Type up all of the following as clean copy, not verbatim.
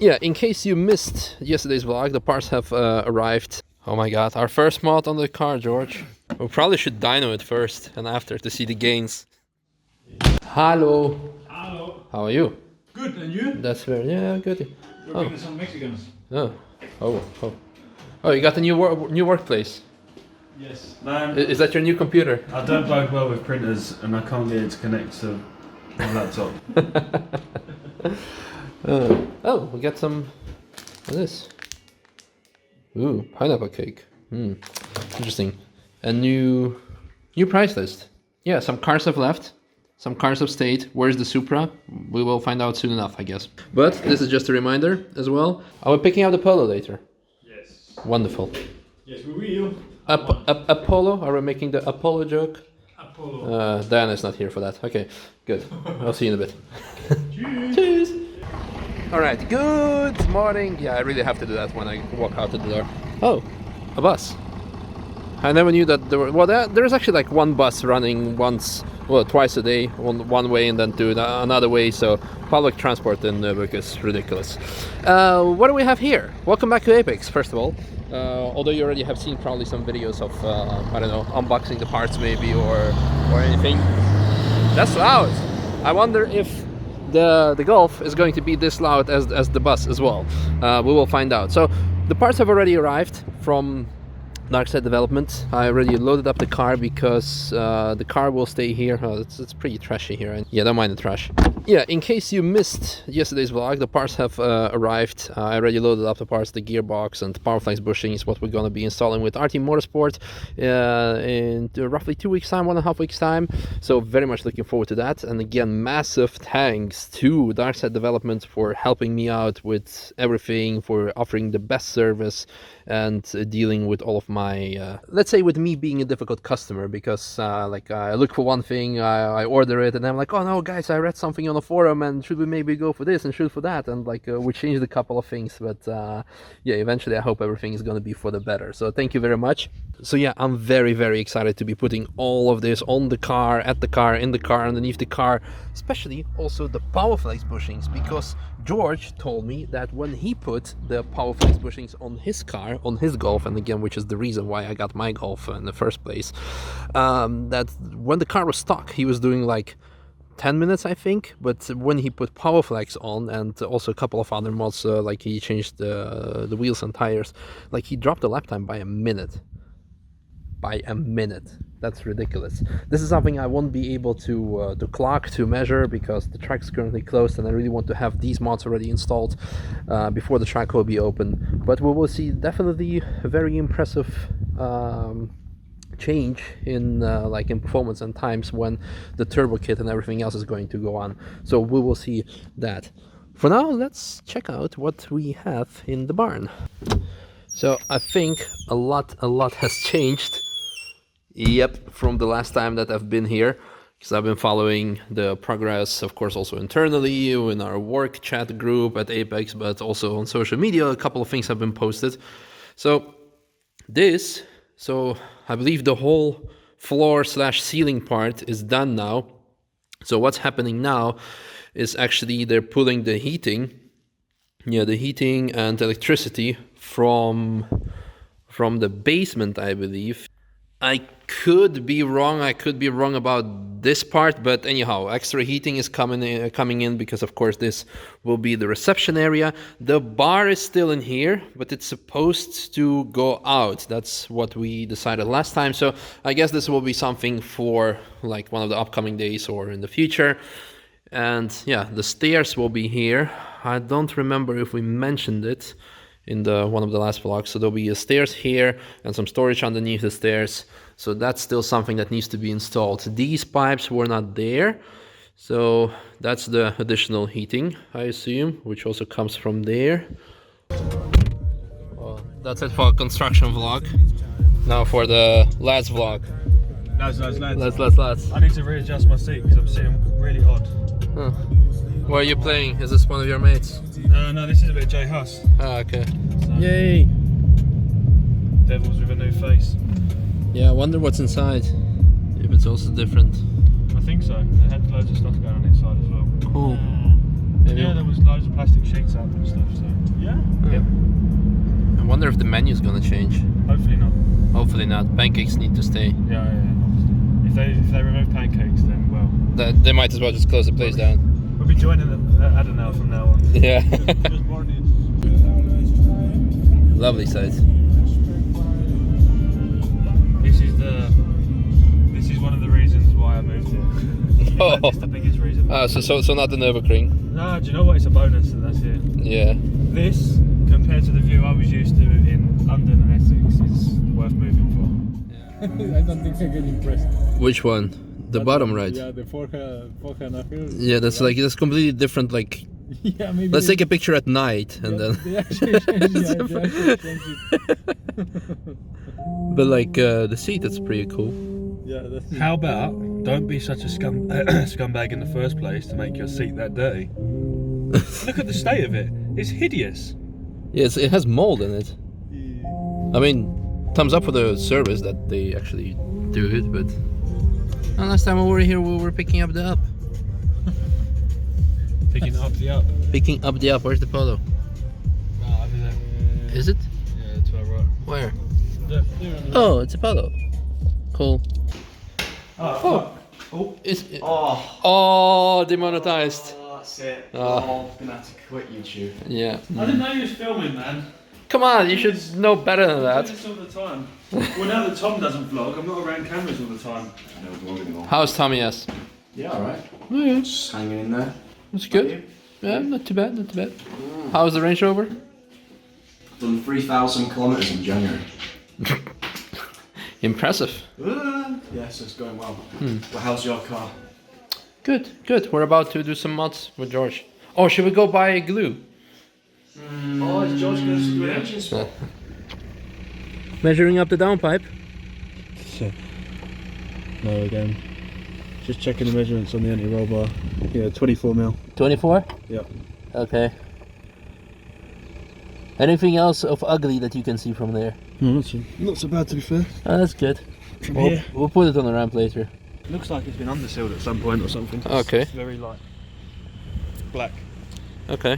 Yeah, in case you missed yesterday's vlog, the parts have arrived. Oh my god, our first mod on the car, George. We probably should dyno it first and after to see the gains. Hello. Hello. How are you? Good, and you? That's very, yeah, good. Working with some Mexicans. Oh, you got a new workplace. Yes. Is that your new computer? I don't bode well with printers and I can't get it to connect to my laptop. Oh, we got some of this. Ooh, pineapple cake. Interesting. A new price list. Yeah, some cars have left. Some cars have stayed. Where's the Supra? We will find out soon enough, I guess. But this is just a reminder as well. Are we picking up the Polo later? Yes. Wonderful. Yes, we will. Apollo? Are we making the Apollo joke? Apollo. Diana is not here for that. Okay, good. I'll see you in a bit. Cheers. Cheers! Alright, good morning. Yeah, I really have to do that when I walk out the door. Oh, a bus. I never knew that there were... Well, there's actually like one bus running twice a day, one way and then to another way, so public transport in Nürburg is ridiculous. What do we have here? Welcome back to Apex, first of all. Although you already have seen probably some videos of, I don't know, unboxing the parts maybe or anything. That's loud! I wonder if the Golf is going to be this loud as the bus as well. We will find out. So the parts have already arrived from Darkside Developments. I already loaded up the car because the car will stay here. Oh, it's pretty trashy here. And yeah, don't mind the trash. Yeah, in case you missed yesterday's vlog, the parts have arrived. I already loaded up the parts, the gearbox and Powerflex bushing is what we're going to be installing with RT Motorsport in roughly 2 weeks time, 1.5 weeks time. So very much looking forward to that. And again, massive thanks to Darkside Developments for helping me out with everything, for offering the best service and dealing with all of my, let's say with me being a difficult customer, because like I look for one thing, I order it and I'm like, oh no guys, I read something on the forum and should we maybe go for this and shoot for that, and like we changed a couple of things, but yeah, eventually I hope everything is going to be for the better. So thank you very much. So yeah, I'm very excited to be putting all of this on the car, at the car, in the car, underneath the car, especially also the Powerflex bushings, because George told me that when he put the Powerflex bushings on his car, on his Golf, and again, which is the reason why I got my Golf in the first place, that when the car was stock, he was doing like 10 minutes, I think, but when he put Powerflex on and also a couple of other mods, like he changed the wheels and tires, like he dropped the lap time by a minute. That's ridiculous. This is something I won't be able to clock, to measure, because the track is currently closed and I really want to have these mods already installed before the track will be open. But we will see definitely a very impressive change in like in performance and times when the turbo kit and everything else is going to go on. So we will see that. For now, let's check out what we have in the barn. So I think a lot has changed. Yep, from the last time that I've been here, because I've been following the progress, of course, also internally in our work chat group at Apex, but also on social media. A couple of things have been posted. So I believe the whole floor / ceiling part is done now. So what's happening now is actually they're pulling the heating, the heating and electricity from the basement, I believe. I could be wrong about this part, but anyhow, extra heating is coming in because of course this will be the reception area. The bar is still in here, but it's supposed to go out. That's what we decided last time. So I guess this will be something for like one of the upcoming days or in the future. And yeah, the stairs will be here. I don't remember if we mentioned it in one of the last vlogs. So there'll be a stairs here and some storage underneath the stairs. So that's still something that needs to be installed. These pipes were not there. So that's the additional heating, I assume, which also comes from there. Well, that's it for a construction vlog. Now for the lads vlog. Lads. I need to readjust my seat because I'm sitting really odd. Huh. Where are you playing? Is this one of your mates? No, this is a bit of J Huss. Ah, okay. So, yay! Devils with a new face. Yeah, I wonder what's inside. If it's also different. I think so. They had loads of stuff going on inside as well. Cool. Maybe. Yeah, there was loads of plastic sheets up and stuff. So yeah. Yep. I wonder if the menu's gonna change. Hopefully not. Hopefully not. Pancakes need to stay. Yeah. Obviously. If they remove pancakes, then well, They might as well just close the place down. we'll be joining the Adenauer from now on. Yeah. Lovely site. This is one of the reasons why I moved here. Oh. It's the biggest reason. So not the Nürburgring. No, do you know what? It's a bonus that that's here. Yeah. This, compared to the view I was used to in London and Essex, is worth moving for. I don't think I get impressed. Which one? The bottom right. Yeah, the forehand uphill. Yeah, that's completely different. Like, Yeah, maybe. let's take a picture at night and then. They actually changed it. Yeah, they actually changed it. But like the seat, that's pretty cool. Yeah, that's. How about don't be such a scumbag in the first place to make your seat that dirty? Look at the state of it. It's hideous. Yes, it has mold in it. Yeah. I mean, thumbs up for the service that they actually do it, but last time we were here, we were picking up the up. Picking up the up. Picking up the up. Where's the Polo? Oh, over there. Is it? Yeah, to our right. Where? There. Oh, it's a Polo. Cool. Oh. It's Oh, demonetized. that's it. Oh. Oh, I'm gonna have to quit YouTube. Yeah. I didn't know you was filming, man. Come on, you should know better than I do that. this all the time. Well, now that Tom doesn't vlog, I'm not around cameras all the time. No vlog anymore. How's Tommy S? Yeah, alright. Oh, yeah. Just hanging in there. That's good. Yeah, not too bad, not too bad. How's the Range Rover? Done 3,000 kilometers in January. Impressive. Yes, it's going well. Well, how's your car? Good, good. We're about to do some mods with George. Oh, should we go buy glue? Oh, is George going to do an engine swap? Measuring up the downpipe. So, no, again. Just checking the measurements on the anti-roll bar. Yeah, 24 mil. 24? Yep. Okay. Anything else of ugly that you can see from there? No, not so bad to be fair. Oh, that's good. From We'll, here. we'll put it on the ramp later. Looks like it's been undersealed at some point or something. Okay. It's very light. Black. Okay.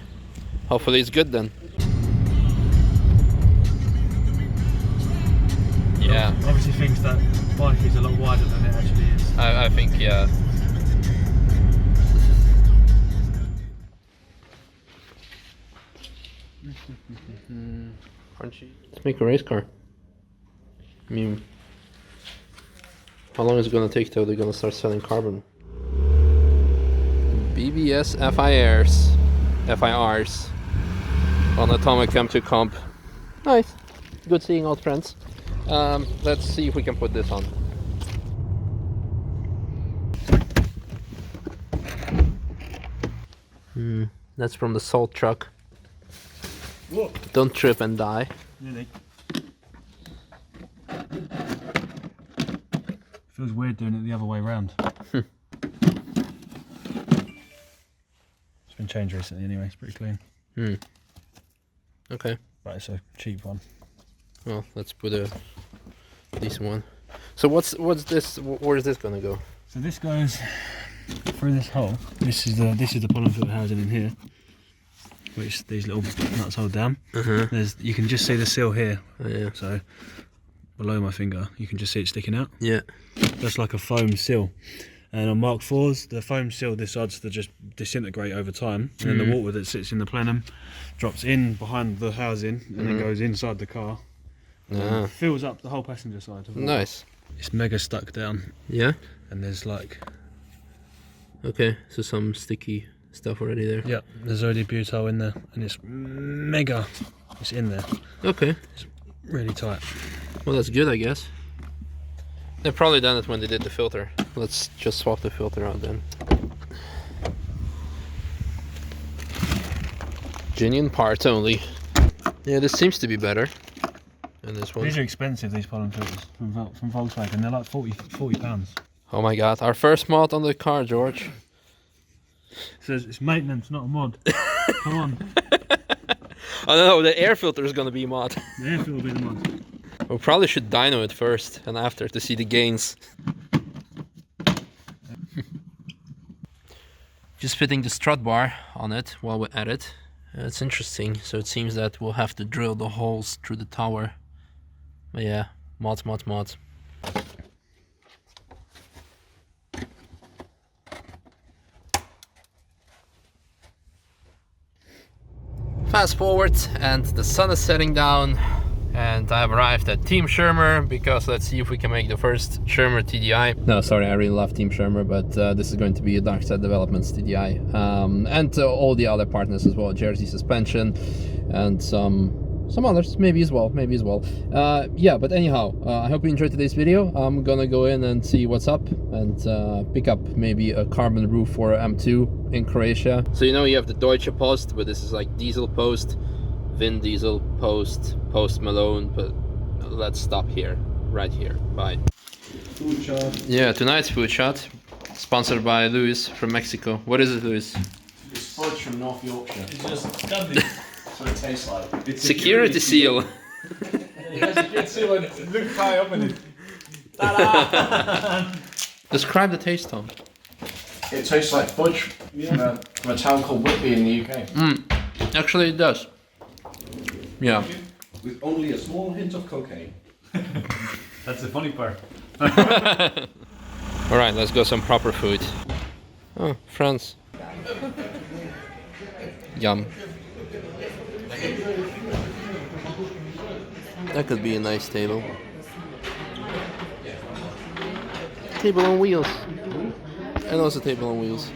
Hopefully it's good then. Yeah, Obviously thinks that bike is a lot wider than it actually is. I think, yeah. Let's make a race car. I mean, how long is it gonna take till they're gonna start selling carbon? BBS FIRs on Atomic M2 Comp. Nice. Good seeing old friends. Let's see if we can put this on. That's from the salt truck. Whoa. Don't trip and die. Really? Feels weird doing it the other way around. It's been changed recently anyway, it's pretty clean. Okay. But it's a cheap one. Well, let's put a decent one. So what's this? Where's this gonna go? So this goes through this hole. This is the pollen filter housing in here, which these little nuts hold down. You can just see the seal here. Oh, yeah. So below my finger, you can just see it sticking out. Yeah. That's like a foam seal. And on Mark IVs, the foam seal decides to just disintegrate over time, and then the water that sits in the plenum drops in behind the housing and then goes inside the car. And fills up the whole passenger side. Of Nice. It's mega stuck down, Yeah. and there's like, Okay. So some sticky stuff already there. yeah, there's already butyl in there, and it's mega. It's in there, Okay. really tight. Well, that's good, I guess. They've probably done it when they did the filter. Let's just swap the filter out then. Genuine parts only. Yeah, this seems to be better than this one. These are expensive, these pollen filters from Volkswagen. They're like 40 pounds. Oh my god, our first mod on the car, George. It says it's maintenance, not a mod. Come on, I don't know, the air filter is gonna be mod. the air filter will be the mod. We probably should dyno it first and after to see the gains. Just fitting the strut bar on it while we're at it. It's interesting. So it seems that we'll have to drill the holes through the tower. But yeah, mods. Fast forward, and the sun is setting down, and I've arrived at Team Schirmer because let's see if we can make the first Schirmer TDI. No, sorry, I really love Team Schirmer, but this is going to be a Darkside Developments TDI, and all the other partners as well, Jersey Suspension, and some others, maybe as well. Yeah, but anyhow, I hope you enjoyed today's video. I'm gonna go in and see what's up and pick up maybe a carbon roof for M2 in Croatia. So you know you have the Deutsche Post, but this is like diesel post, Vin Diesel post, Post Malone, but let's stop here, right here. Bye. Food shot. Yeah, tonight's food shot, sponsored by Luis from Mexico. What is it, Luis? It's fudge from North Yorkshire. It's just standing. That's what it tastes like. It's Security seal. It has a good seal and look high up in it. Describe the taste, Tom. It tastes like fudge from a town called Whitby in the UK. Actually, it does. Yeah. With only a small hint of cocaine. That's the funny part. All right, let's go some proper food. Oh, France. Yum. That could be a nice table. Table on wheels. And also table on wheels.